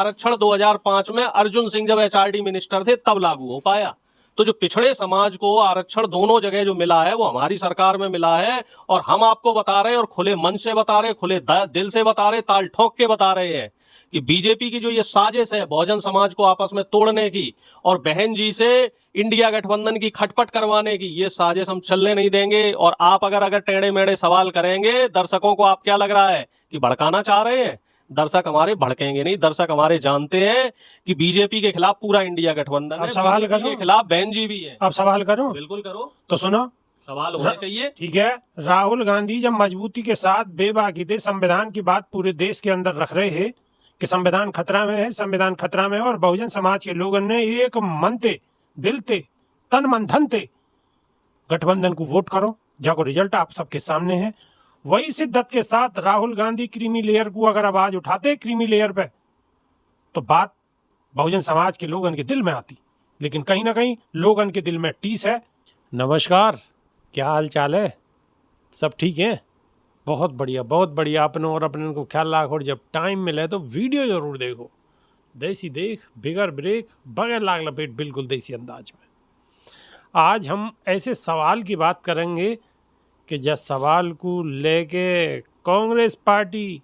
आरक्षण 2005 में अर्जुन सिंह जब एचआरडी मिनिस्टर थे तब लागू हो पाया। तो जो पिछड़े समाज को आरक्षण दोनों जगह जो मिला है वो हमारी सरकार में मिला है, और हम आपको बता रहे हैं और खुले मन से बता रहे, खुले दिल से बता रहे, ताल ठोक के बता रहे हैं कि बीजेपी की जो ये साजिश है बहुजन समाज को आपस में तोड़ने की और बहन जी से इंडिया गठबंधन की खटपट करवाने की, ये साजिश हम चलने नहीं देंगे। और आप अगर टेढ़े मेढ़े सवाल करेंगे दर्शकों को, आप क्या लग रहा है कि भड़काना चाह रहे हैं? दर्शक हमारे भड़केंगे नहीं, दर्शक हमारे जानते हैं कि बीजेपी के खिलाफ पूरा इंडिया गठबंधन है, सवाल करो, के खिलाफ बहन जी भी है। अब सवाल करो, बिल्कुल करो। तो सुनो, सवाल होना चाहिए। ठीक है, राहुल गांधी जब मजबूती के साथ बेबाकी संविधान की बात पूरे देश के अंदर रख रहे हैं कि संविधान खतरा में है, संविधान खतरा में है, और बहुजन समाज के लोगों ने एक मन ते, दिल ते, तन मन धन ते गठबंधन को वोट करो, जाको रिजल्ट आप सबके सामने है। वही शिद्दत के साथ राहुल गांधी क्रीमी लेयर को अगर आवाज उठाते क्रीमी लेयर पे, तो बात बहुजन समाज के लोगों के दिल में आती, लेकिन कहीं ना कहीं लोगों के दिल में टीस है। नमस्कार, क्या हाल चाल है? सब ठीक है? बहुत बढ़िया, बहुत बढ़िया। अपने और अपने को ख्याल रखो, और जब टाइम मिले तो वीडियो जरूर देखो। देसी देख, बिगर ब्रेक, बगैर लाग लपेट, बिल्कुल देसी अंदाज में। आज हम ऐसे सवाल की बात करेंगे कि जब सवाल को लेके कांग्रेस पार्टी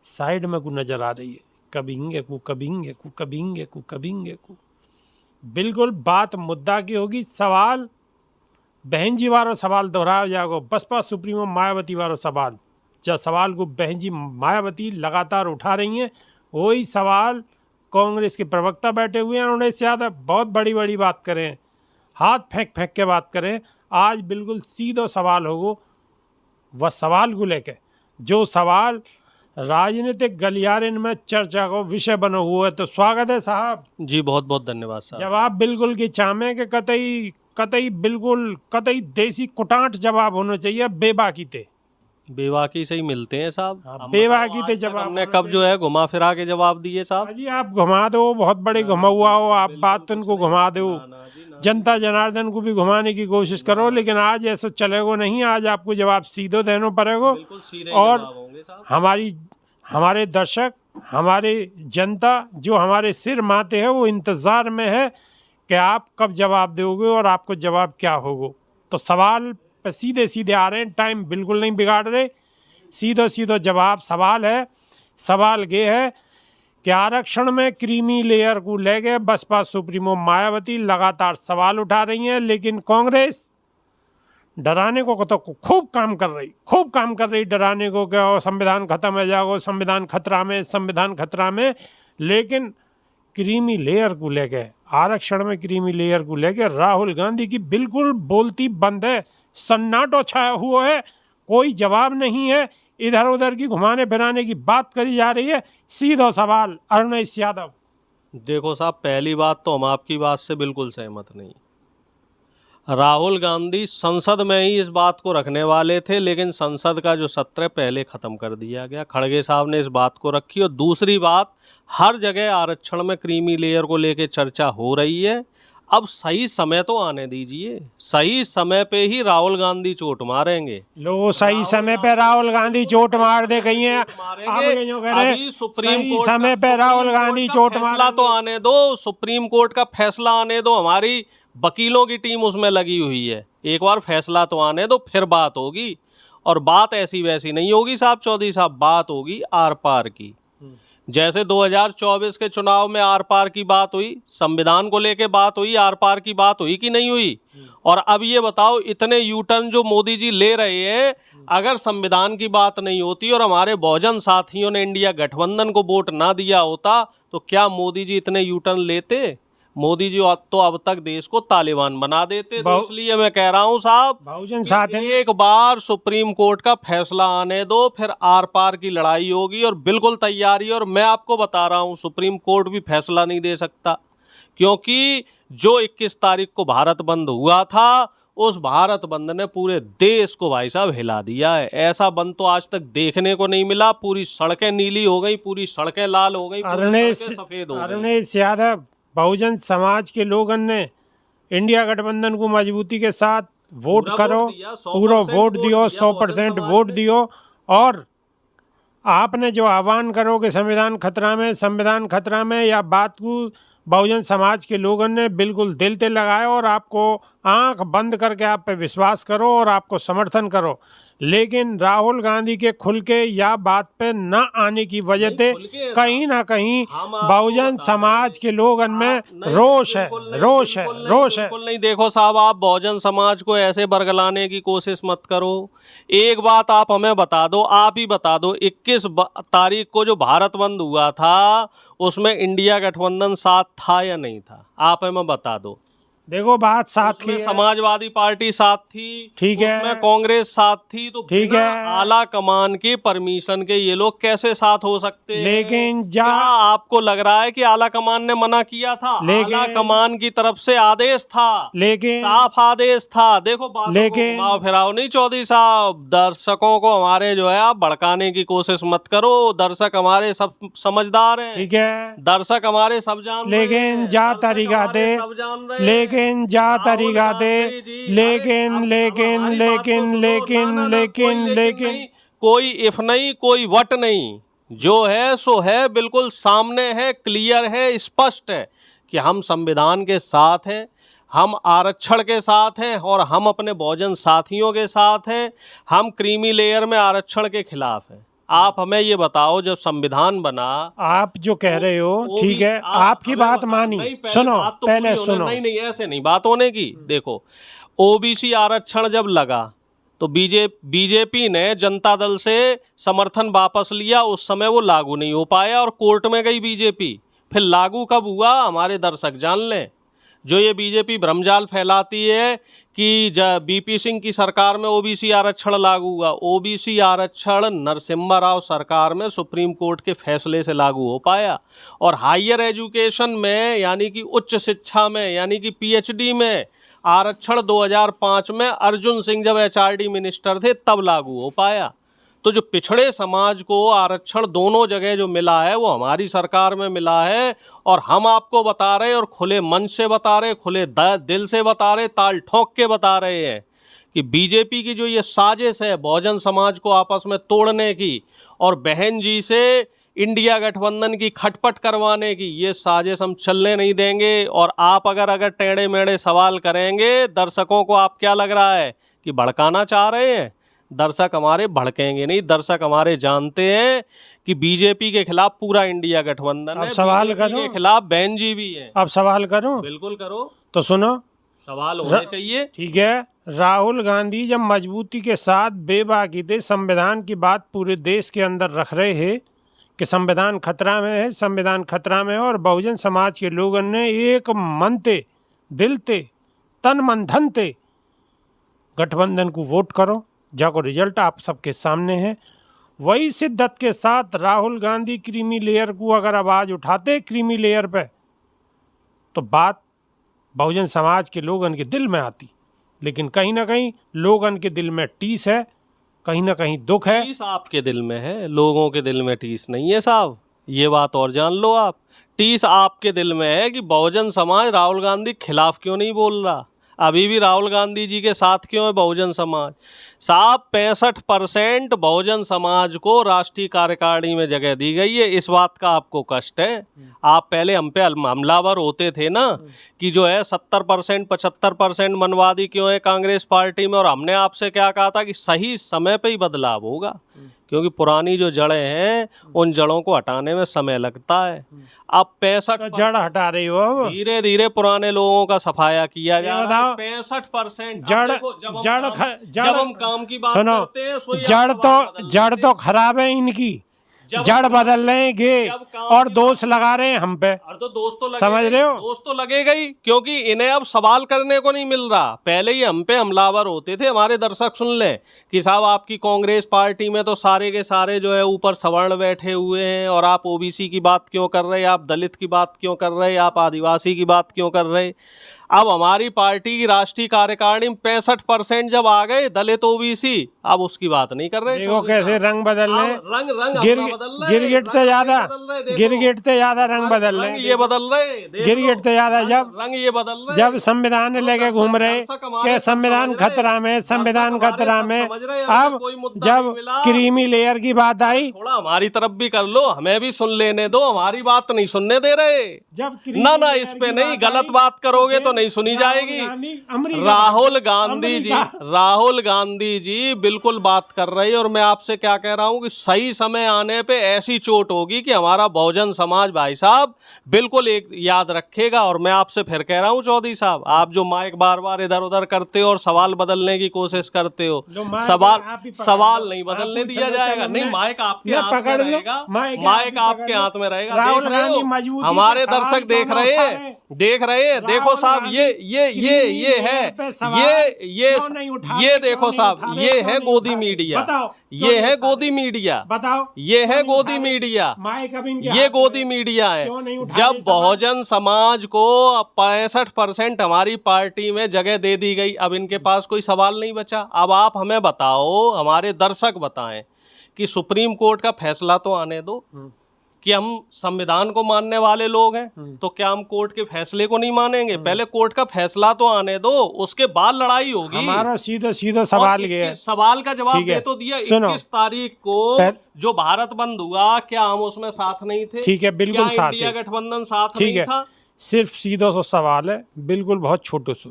साइड में को नजर आ रही है, कबिंगे को। बिल्कुल बात मुद्दा की होगी। सवाल बहन जी वारो सवाल दोहराया जाएगा, बसपा सुप्रीमो मायावती वारो सवाल। जब सवाल को बहन जी मायावती लगातार उठा रही हैं, वही सवाल कांग्रेस के प्रवक्ता बैठे हुए हैं, उन्होंने ज्यादा बहुत बड़ी बड़ी बात करें, हाथ फेंक फेंक के बात करें। आज बिल्कुल सीधा सवाल होगा, वह सवाल को लेके जो सवाल राजनीतिक गलियारे में चर्चा को विषय बना हुआ है। तो स्वागत है साहब जी, बहुत बहुत धन्यवाद साहब। जवाब बिल्कुल की चामे के कतई बिल्कुल कतई देसी कुटांट जवाब होना चाहिए, बेबाकी बेबाकी थे जवाब। हमने कब जो है घुमा फिरा के जवाब दिए साहब? जी आप घुमा दो, बहुत बड़े घुमा हुआ हो आप, बात उनको घुमा दो, जनता जनार्दन को भी घुमाने की कोशिश करो, लेकिन आज ऐसा चलेगा नहीं। आज आपको जवाब सीधे देना पड़ेगा, और हमारे दर्शक, हमारे जनता जो हमारे सिर माते है, वो इंतजार में है कि आप कब जवाब दोगे और आपको जवाब क्या होगा। तो सवाल पे सीधे सीधे आ रहे हैं, टाइम बिल्कुल नहीं बिगाड़ रहे, सीधो जवाब। सवाल है, सवाल ये है कि आरक्षण में क्रीमी लेयर को लेके बसपा सुप्रीमो मायावती लगातार सवाल उठा रही हैं, लेकिन कांग्रेस डराने को तो खूब काम कर रही डराने को, क्या संविधान खत्म हो जाएगा, संविधान खतरा में। लेकिन क्रीमी लेयर को लेके, आरक्षण में क्रीमी लेयर को लेके राहुल गांधी की बिल्कुल बोलती बंद है, सन्नाटो छाया हुआ है, कोई जवाब नहीं है। इधर उधर की घुमाने फिराने की बात करी जा रही है। सीधा सवाल अरुणेश यादव। देखो साहब, पहली बात तो हम आपकी बात से बिल्कुल सहमत नहीं। राहुल गांधी संसद में ही इस बात को रखने वाले थे, लेकिन संसद का जो सत्र पहले खत्म कर दिया गया। खड़गे साहब ने इस बात को रखी। और दूसरी बात, हर जगह आरक्षण में क्रीमी लेयर को लेके चर्चा हो रही है। अब सही समय तो आने दीजिए, सही समय पे ही राहुल गांधी चोट मारेंगे। लो सही समय पे राहुल गांधी चोट मार दे गई है, अभी सुप्रीम कोर्ट समय पे राहुल गांधी चोट फैसला तो आने दो, सुप्रीम कोर्ट का फैसला आने दो। हमारी वकीलों की टीम उसमें लगी हुई है, एक बार फैसला तो आने दो, फिर बात होगी। और बात ऐसी वैसी नहीं होगी साहब चौधरी साहब, बात होगी आर पार की। जैसे 2024 के चुनाव में आर पार की बात हुई, संविधान को लेके बात हुई, आर पार की बात हुई कि नहीं हुई? और अब ये बताओ, इतने यू टर्न जो मोदी जी ले रहे हैं, अगर संविधान की बात नहीं होती और हमारे बहुजन साथियों ने इंडिया गठबंधन को वोट ना दिया होता, तो क्या मोदी जी इतने यू टर्न लेते? मोदी जी तो अब तक देश को तालिबान बना देते। तो इसलिए मैं कह रहा हूं साहब, एक बार सुप्रीम कोर्ट का फैसला आने दो, फिर आर पार की लड़ाई होगी। और बिल्कुल तैयारी। और मैं आपको बता रहा हूं, सुप्रीम कोर्ट भी फैसला नहीं दे सकता, क्योंकि जो 21 तारीख को भारत बंद हुआ था, उस भारत बंद ने पूरे देश को भाई साहब हिला दिया है। ऐसा बंद तो आज तक देखने को नहीं मिला। पूरी सड़कें नीली हो गई, पूरी सड़कें लाल हो गई, सफेद हो गई। अरुणेश यादव, बहुजन समाज के लोगों ने इंडिया गठबंधन को मजबूती के साथ वोट करो, पूरा वोट दियो, 100% वोट दियो। और आपने जो आह्वान करो कि संविधान खतरा में, या बात को बहुजन समाज के लोगों ने बिल्कुल दिल पे लगाया और आपको आंख बंद करके आप पे विश्वास करो और आपको समर्थन करो। लेकिन राहुल गांधी के खुल के या बात पे न आने की वजह से कहीं ना कहीं बहुजन समाज के लोगों में रोष है। बिल्कुल नहीं। देखो साहब, आप बहुजन समाज को ऐसे बरगलाने की कोशिश मत करो। एक बात आप हमें बता दो, आप ही बता दो, 21 तारीख को जो भारत बंद हुआ था उसमें इंडिया गठबंधन साथ था या नहीं था? आप हमें बता दो। देखो, बात साथ की है, समाजवादी पार्टी साथ थी, ठीक है, उसमें कांग्रेस साथ थी, तो ठीक है, आला कमान के परमिशन के ये लोग कैसे साथ हो सकते हैं? लेकिन क्या आपको लग रहा है कि आला कमान ने मना किया था? आला कमान की तरफ से आदेश था, लेकिन साफ आदेश था। देखो, बातों को घुमाओ फिराओ नहीं चौधरी साहब। दर्शकों को हमारे जो है आप भड़काने की कोशिश मत करो। दर्शक हमारे सब समझदार हैं, ठीक है, दर्शक हमारे सब जान रहे हैं, लेकिन जा तरीका दे, लेकिन जा तरीका दे, लेकिन कोई इफ नहीं, कोई वट नहीं, जो है सो है, बिल्कुल सामने है, क्लियर है, स्पष्ट है कि हम संविधान के साथ हैं, हम आरक्षण के साथ हैं और हम अपने बहुजन साथियों के साथ हैं। हम क्रीमी लेयर में आरक्षण के खिलाफ हैं। आप हमें ये बताओ, जब संविधान बना, आप जो कह रहे हो ठीक है, आपकी बात मानी, सुनो पहले सुनो। नहीं, ऐसे नहीं बात होने की। देखो, ओबीसी आरक्षण जब लगा तो बीजेपी ने जनता दल से समर्थन वापस लिया। उस समय वो लागू नहीं हो पाया और कोर्ट में गई बीजेपी। फिर लागू कब हुआ, हमारे दर्शक जान लें। जो ये बीजेपी भ्रमजाल फैलाती है कि बीपी सिंह की सरकार में ओबीसी आरक्षण लागू हुआ, ओबीसी आरक्षण नरसिम्हा राव सरकार में सुप्रीम कोर्ट के फैसले से लागू हो पाया। और हायर एजुकेशन में, यानी कि उच्च शिक्षा में, यानी कि पीएचडी में आरक्षण 2005 में अर्जुन सिंह जब एचआरडी मिनिस्टर थे तब लागू हो पाया। तो जो पिछड़े समाज को आरक्षण दोनों जगह जो मिला है वो हमारी सरकार में मिला है। और हम आपको बता रहे, और खुले मन से बता रहे, खुले दिल से बता रहे, ताल ठोक के बता रहे हैं कि बीजेपी की जो ये साजिश है बहुजन समाज को आपस में तोड़ने की और बहन जी से इंडिया गठबंधन की खटपट करवाने की, ये साजिश हम चलने नहीं देंगे। और आप अगर टेढ़े मेढ़े सवाल करेंगे, दर्शकों को आप क्या लग रहा है कि भड़काना चाह रहे हैं? दर्शक हमारे भड़केंगे नहीं। दर्शक हमारे जानते हैं कि बीजेपी के खिलाफ पूरा इंडिया गठबंधन है, सवाल करो, के खिलाफ बहन जी भी है। अब सवाल करूं? बिल्कुल करो। तो सुनो, सवाल होने चाहिए, ठीक है। राहुल गांधी जब मजबूती के साथ बेबाकी संविधान की बात पूरे देश के अंदर रख रहे हैं कि संविधान खतरा में है, संविधान खतरा में है, और बहुजन समाज के लोगों ने एक मन ते, दिल ते, तन मन धन ते गठबंधन को वोट करो, जाको रिजल्ट आप सबके सामने है। वही शिद्दत के साथ राहुल गांधी क्रीमी लेयर को अगर आवाज़ उठाते क्रीमी लेयर पे, तो बात बहुजन समाज के लोगों के दिल में आती। लेकिन कहीं ना कहीं लोगों के दिल में टीस है, कहीं ना कहीं दुख है। टीस आपके दिल में है, लोगों के दिल में टीस नहीं है साहब। ये बात और जान लो आप। टीस आपके दिल में है कि बहुजन समाज राहुल गांधी खिलाफ क्यों नहीं बोल रहा, अभी भी राहुल गांधी जी के साथ क्यों है बहुजन समाज। साहब 65% बहुजन समाज को राष्ट्रीय कार्यकारिणी में जगह दी गई है। इस बात का आपको कष्ट है? आप पहले हम पे हमलावर होते थे ना कि जो है 70% 75% मनवादी क्यों है कांग्रेस पार्टी में, और हमने आपसे क्या कहा था कि सही समय पे ही बदलाव होगा, क्योंकि पुरानी जो जड़ें हैं उन जड़ों को हटाने में समय लगता है। अब 65 जड़ हटा रही हो, धीरे धीरे पुराने लोगों का सफाया किया जा रहा है। 65% जब हम काम की बात करते हैं, जड़ तो खराब है इनकी, जड़ बदल लेंगे और दोष लगा रहे हैं हम पे। तो दोस्त तो समझ रहे हो? दोस्त तो लगेगा ही, क्योंकि इन्हें अब सवाल करने को नहीं मिल रहा। पहले ही हम पे हमलावर होते थे। हमारे दर्शक सुन ले कि साहब आपकी कांग्रेस पार्टी में तो सारे के सारे जो है ऊपर सवर्ण बैठे हुए हैं, और आप ओबीसी की बात क्यों कर रहे, आप दलित की बात क्यों कर रहे, आप आदिवासी की बात क्यों कर रहे। अब हमारी पार्टी की राष्ट्रीय कार्यकारिणी में 65% जब आ गए दलित ओबीसी, अब उसकी बात नहीं कर रहे। देखो कैसे रंग बदल रहे हैं, रंग रंग गिर अपना बदल रहे, गिरगिट से ज्यादा, गिरगिट से ज्यादा रंग बदल रहे रंग हैं। ये बदल रहे, देख गिरगिट लो, से ज्यादा रंग ये बदल रहे, जब संविधान तो लेके घूम रहे दर्शक हमारे कि सब संविधान समझ रहे, खतरा में, संविधान दर्शक हमारे खतरा सब में, समझ रहे, हमें अब कोई मुद्दा नहीं जब मिला। क्रीमी लेयर की बात आई, थोड़ा हमारी तरफ भी कर लो, हमें भी सुन लेने दो, हमारी बात नहीं सुनने दे रहे। जब ना ना इस पे नहीं, गलत बात करोगे तो नहीं सुनी जाएगी। राहुल गांधी जी बिल्कुल बात कर रही है, और मैं आपसे क्या कह रहा हूं कि सही समय आने पे ऐसी चोट होगी कि हमारा बहुजन समाज भाई साहब बिल्कुल एक याद रखेगा। और मैं आपसे फिर कह रहा हूं चौधरी साहब, आप जो माइक बार बार इधर उधर करते हो और सवाल बदलने की कोशिश करते हो, सवाल नहीं बदलने दिया जाएगा। नहीं, माइक आपके हाथ में रहेगा, माइक आपके हाथ में रहेगा। राहुल गांधी हमारे दर्शक देख रहे हैं, देखो साहब, ये है, ये देखो साहब, ये है गोदी मीडिया, ये है गोदी मीडिया, बताओ, ये है गोदी मीडिया, ये गोदी मीडिया है। जब बहुजन समाज को 65% हमारी पार्टी में जगह दे दी गई, अब इनके पास कोई सवाल नहीं बचा। अब आप हमें बताओ, हमारे दर्शक बताएं कि सुप्रीम कोर्ट का फैसला तो आने दो, कि हम संविधान को मानने वाले लोग हैं, तो क्या हम कोर्ट के फैसले को नहीं मानेंगे? पहले कोर्ट का फैसला तो आने दो, उसके बाद लड़ाई होगी। हमारा सीधा सवाल ये है, सवाल का जवाब दे तो दिया। 21 तारीख को जो भारत बंद हुआ, क्या हम उसमें साथ नहीं थे? ठीक है, बिल्कुल साथ, इंडिया गठबंधन साथ नहीं था। सिर्फ सीधा सा सवाल है, बिल्कुल बहुत छोटो सो,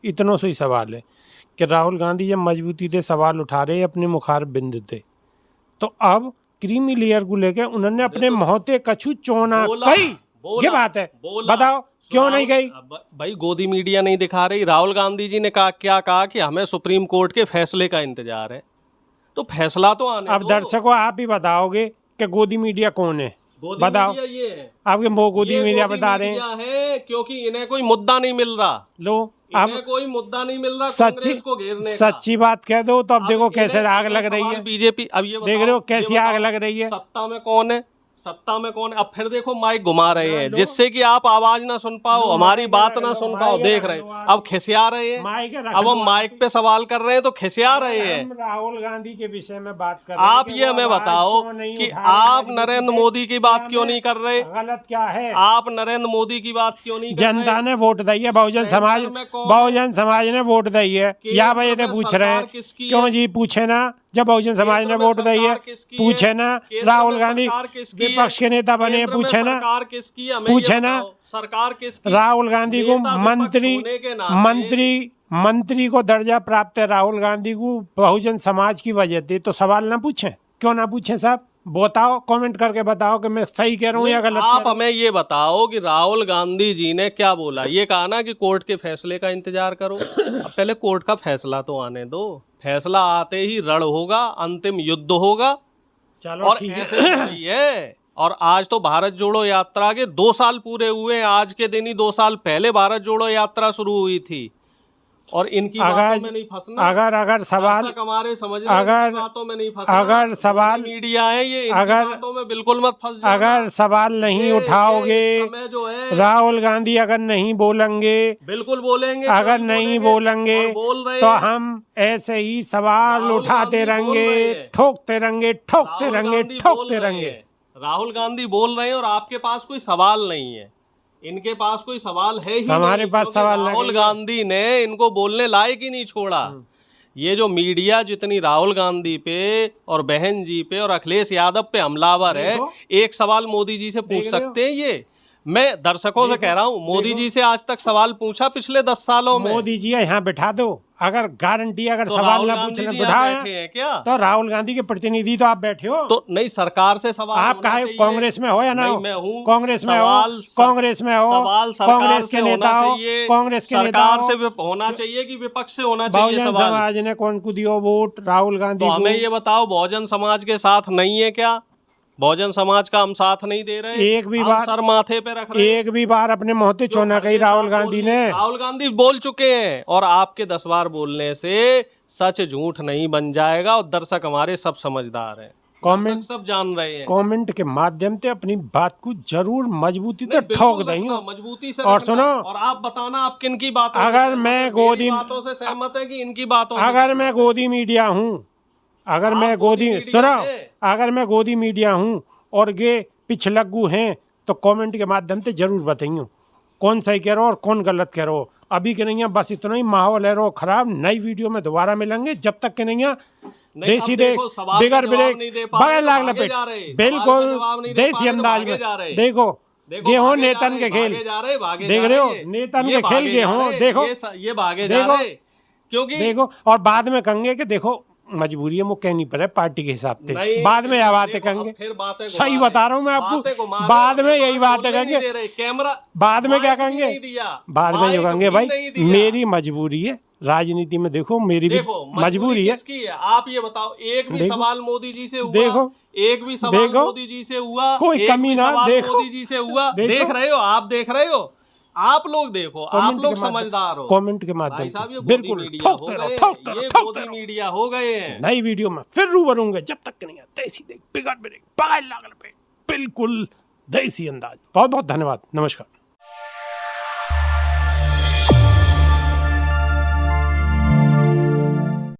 इतनो से ही सवाल है कि राहुल गांधी जब मजबूती से सवाल उठा रहे अपने मुखार बिंद थे, तो अब क्रीमी लेयर को लेके उन्होंने अपने मोहते कछु चोना कही, ये बात है, बताओ क्यों नहीं गई? भाई गोदी मीडिया नहीं दिखा रही। राहुल गांधी जी ने क्या कहा कि हमें सुप्रीम कोर्ट के फैसले का इंतजार है, तो फैसला तो आने अब दर्शकों आप ही बताओगे कि गोदी मीडिया कौन है, बताओ। ये है आपके गोदी मीडिया बता रहे हैं, क्योंकि इन्हें कोई मुद्दा नहीं मिल रहा। लो, अब कोई मुद्दा नहीं मिल रहा सच्ची को घेरने का। सच्ची बात कह दो तो अब देखो कैसे आग लग रही है बीजेपी। अब ये देख रहे हो कैसी आग लग रही है। सत्ता में कौन है? सत्ता में कौन है? अब फिर देखो माइक घुमा रहे हैं, जिससे कि आप आवाज ना सुन पाओ, हमारी बात ना सुन पाओ। देख रहे हो, अब खिसिया रहे हैं। अब हम माइक पे सवाल कर रहे हैं तो खिसिया रहे हैं। राहुल गांधी के विषय में बात कर रहे हैं। आप ये हमें बताओ कि आप नरेंद्र मोदी की बात क्यों नहीं कर रहे? गलत क्या है? आप नरेंद्र मोदी की बात क्यों नहीं कर रहे? जनता ने वोट दी है, बहुजन समाज ने वोट दी है। या भाई ये पूछ रहे हैं क्यों जी? पूछे ना, जब बहुजन समाज ने वोट दी है, पूछे ना। राहुल गांधी विपक्ष के नेता बने, पूछे ना, पूछे ना। सरकार किसकी? राहुल गांधी को मंत्री को दर्जा प्राप्त है, राहुल गांधी को बहुजन समाज की वजह थी, तो सवाल ना पूछें? क्यों ना पूछें साहब? बताओ, कमेंट करके बताओ कि मैं सही कह रहा हूँ या गलत। आप हमें ये बताओ कि राहुल गांधी जी ने क्या बोला। ये कहा ना कि कोर्ट के फैसले का इंतजार करो। अब पहले कोर्ट का फैसला तो आने दो, फैसला आते ही रण होगा, अंतिम युद्ध होगा। चलो और ऐसे ही है। और आज तो भारत जोड़ो यात्रा के 2 साल पूरे हुए। आज के दिन ही 2 साल पहले भारत जोड़ो यात्रा शुरू हुई थी। और इनकी बातों में नहीं फंसना। अगर सवाल हमारे समझ बातों में नहीं फंसना। अगर सवाल मीडिया है ये, इनकी बातों में बिल्कुल मत फंस जाना। अगर सवाल नहीं उठाओगे, जो है राहुल गांधी अगर नहीं बोलेंगे, बिल्कुल बोलेंगे। अगर नहीं बोलेंगे तो हम ऐसे ही सवाल उठाते रहेंगे, ठोकते रहेंगे, ठोकते रहेंगे, ठोकते रहेंगे। राहुल गांधी बोल रहे हैं और आपके पास कोई सवाल नहीं है। इनके पास कोई सवाल है ही हमारे नहीं, पास सवाल राहुल गांधी ने इनको बोलने लायक ही नहीं छोड़ा। ये जो मीडिया जितनी राहुल गांधी पे और बहन जी पे और अखिलेश यादव पे हमलावर है, एक सवाल मोदी जी से पूछ सकते हैं? ये मैं दर्शकों से कह रहा हूँ, मोदी जी से आज तक सवाल पूछा पिछले 10 सालों में? मोदी जी यहाँ बैठा दो, अगर गारंटी अगर सवाल ना पूछने बैठे क्या, तो राहुल गांधी के प्रतिनिधि तो आप बैठे हो। तो नहीं, सरकार से सवाल आप कहा कांग्रेस में हो या ना हो? मैं हूँ कांग्रेस में हो, कांग्रेस में हो, कांग्रेस के नेता हो, कांग्रेस के नेता सरकार से होना चाहिए कि विपक्ष से होना चाहिए सवाल? बहुजन समाज ने कौन को दियो वोट? राहुल गांधी को। हमें ये बताओ, बहुजन समाज के साथ नहीं है क्या? बहुजन समाज का हम साथ नहीं दे रहे? एक भी बार सर माथे पे रख रहे? एक भी बार अपने मोहते चोना कही राहुल गांधी ने? राहुल गांधी बोल चुके हैं, और आपके 10 बार बोलने से सच झूठ नहीं बन जाएगा। और दर्शक हमारे सब समझदार हैं। कमेंट सब जान रहे हैं। कमेंट के माध्यम से अपनी बात को जरूर मजबूती से नहीं, ठोक बिल्कुल देंगे। रखना, मजबूती से और रखना। सुनो, और आप बताना आप किन की बातों से अगर सहमत मैं हैं, गोदी मेरी बातों से सहमत है कि इनकी बातों से अगर सहमत मैं है? गोदी मीडिया हूँ, अगर आप मैं गोदी गोदी मीडिया सुनो, हैं। अगर मैं गोदी मीडिया हूँ और ये पिछलग्गू हैं तो कमेंट के माध्यम से जरूर बताइए कौन सही कह रहे हो और कौन गलत कह रहे हो। अभी के नहीं है, बस इतना ही। माहौल है रो खराब। नई वीडियो में दोबारा मिलेंगे, जब तक के नहीं है नहीं, देसी अब देख देखो, सवाल बिगर का जवाब ब्रेक नहीं दे पा रहे बगैर तो लाग भागे लपेट जा रहे। सवाल का बिल्कुल जवाब नहीं दे पा देसी रहे तो अंदाज भागे में। जा रहे। देखो देखो, ये हो भागे जा नेतन रहे, के खेल, भागे जा रहे, भागे देख जा रहे हो रहे। नेतन ये के खेल भागे के जा हो। रहे, देखो ये भागे जा देखो रहे क्योंकि देखो, और बाद में कहेंगे कि देखो मजबूरी है, वो कहनी पड़े पार्टी के हिसाब से। नहीं, बाद में यह बातें देखो, कहेंगे। अब फिर बातें सही घुमा बता रहे। रहा हूँ मैं आपको। बातें घुमा रहे, बाद में हमें तो यही आज बातें बोलने नहीं कहेंगे। दे रहे। कैमरा बाद में क्या माइक भी कहेंगे? नहीं दिया, बाद में जो माइक कहेंगे भी भाई नहीं दिया। मेरी मजबूरी है। राजनीति में देखो मेरी भी देखो, मजबूरी है। किसकी है आप ये बताओ। एक भी देखो, सवाल मोदी जी से हुआ, देखो, एक भी सवाल देखो, मोदी जी से हुआ, कोई एक कमी भी ना। सवाल देखो, मोदी जी से हुआ। देखो, देख रहे हो, आप देख रहे हो, आप लोग देखो, आप कमेंट लोग के माध्यम- समझदार हो। कमेंट के भाई माध्यम साहब, ये से गोदी बिल्कुल मीडिया हो ठोकते गए, रहो, ठोकते रहो, ये ठोकते गोदी रहो। मीडिया हो गए हैं। नई वीडियो में फिर रूबरू होंगे, जब तक के नहीं है देसी देख बिगड़ ब्रेक बगैर लागल पे बिल्कुल देसी अंदाज। बहुत बहुत धन्यवाद, नमस्कार।